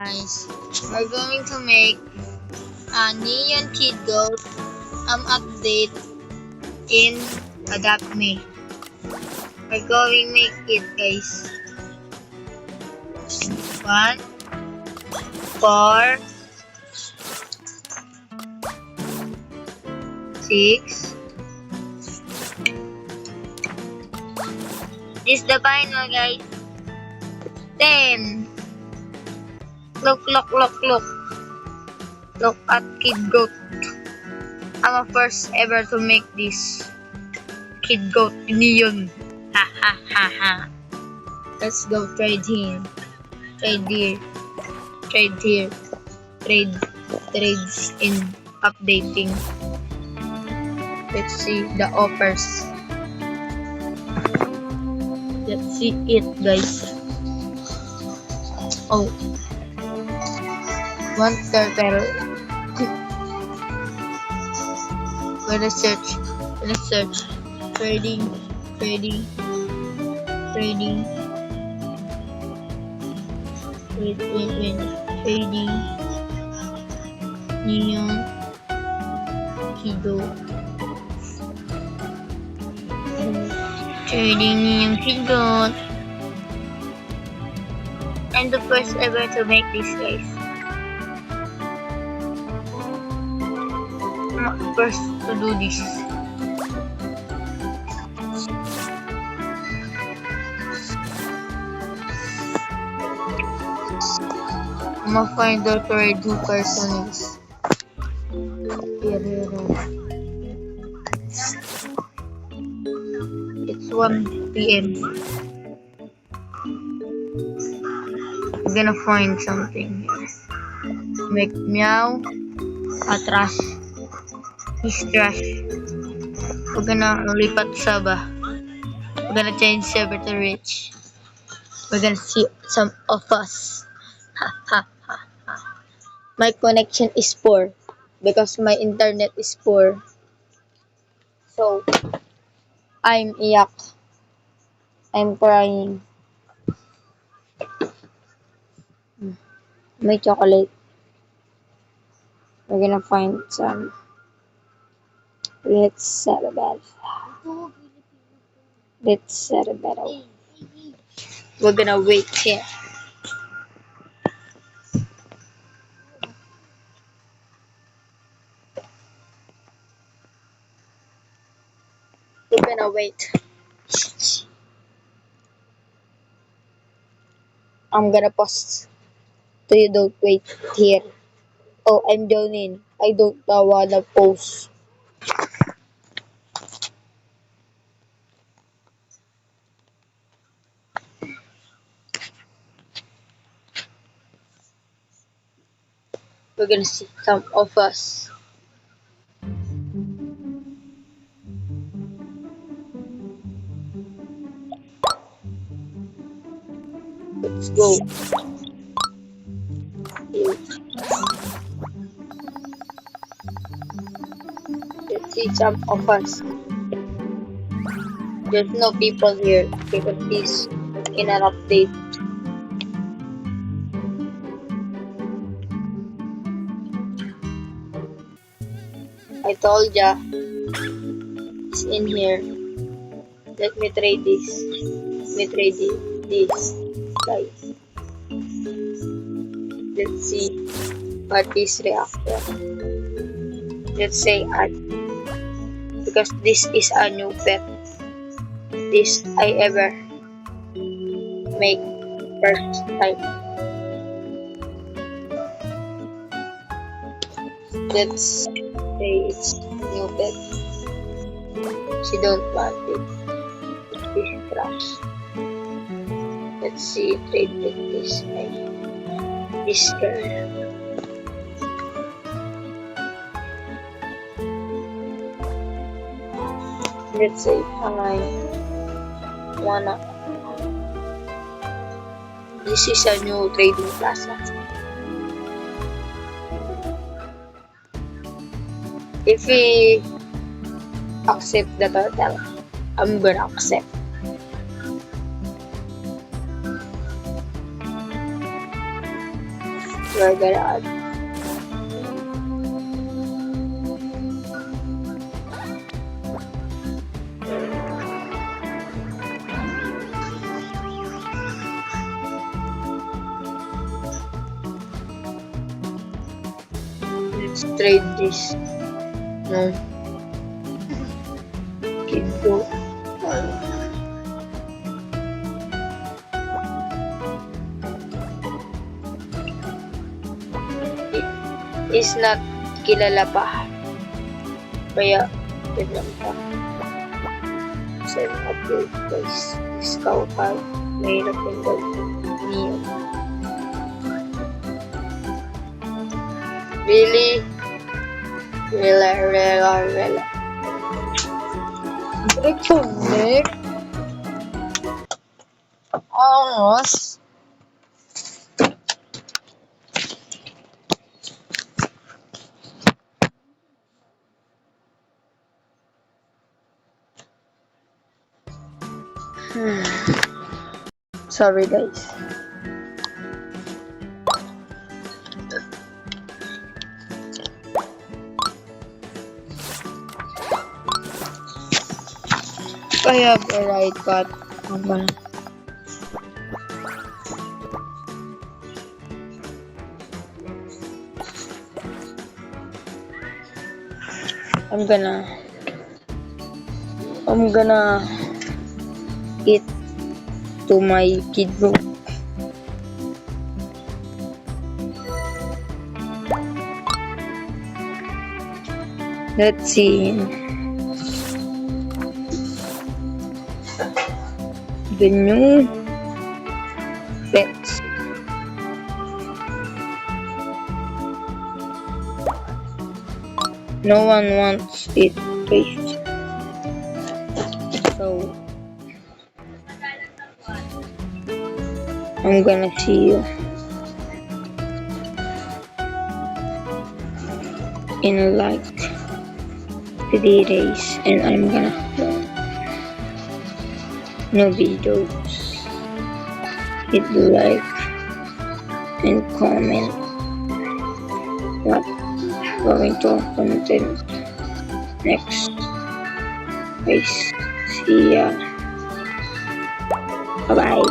Guys, we're going to make a Neon Kid Goat update in Adapt Me. We're going to make it, guys. 1, 4, 6. This is the final, guys. 10. Look. Look at Kid Goat. I'm a first ever to make this Kid Goat Neon. Ha. Let's go trade here. Trades in updating. Let's see the offers. Let's see it, guys. Oh. One turtle. Gonna search. Trading. Wait. Trading. Neon Kido. Trading Neon Kido. I'm the first ever to make this, guys. I'm the first to do this. I'm gonna find out where the person is. Here. It's 1 PM. I'm gonna find something here. Make meow. Atras. He's trash. We're gonna lipat Saba. We're gonna change server to rich. We're gonna see some of us. Ha. My connection is poor because my internet is poor. So I'm iyak. I'm crying. My chocolate. We're gonna find some. Let's set a bed. We're gonna wait here. We're gonna wait. I'm gonna post so you don't wait here. Oh, I'm joining. I don't wanna post. We're gonna see some of us. Let's go. Let's see some of us. There's no people here because this in an update. I told ya, it's in here. Let me trade this. Guys. Let's see what is reactor. Let's say add. Because this is a new pet. This I ever make first time. Let's say it's new pet. She don't want it. This trash. Let's see trade with this guy. This girl. Let's say I wanna. This is a new trading plaza. If we accept the turtle, I'm gonna accept. we're gonna add. Let's trade this. No. Kid Goat. Is not kilala pa. Kaya, yun lang pa. Send update guys. Discount card. Mahirap yung gold. Neon. Really? Rela. Reconnect? Almost. Sorry guys. I have a right cut. I'm gonna eat to my Kid Goat. Let's see the new pets. No one wants it, please. So I'm gonna see you in like 3 days, and I'm gonna film new videos. Hit like and comment what going to content next. Guys, see ya. Bye bye.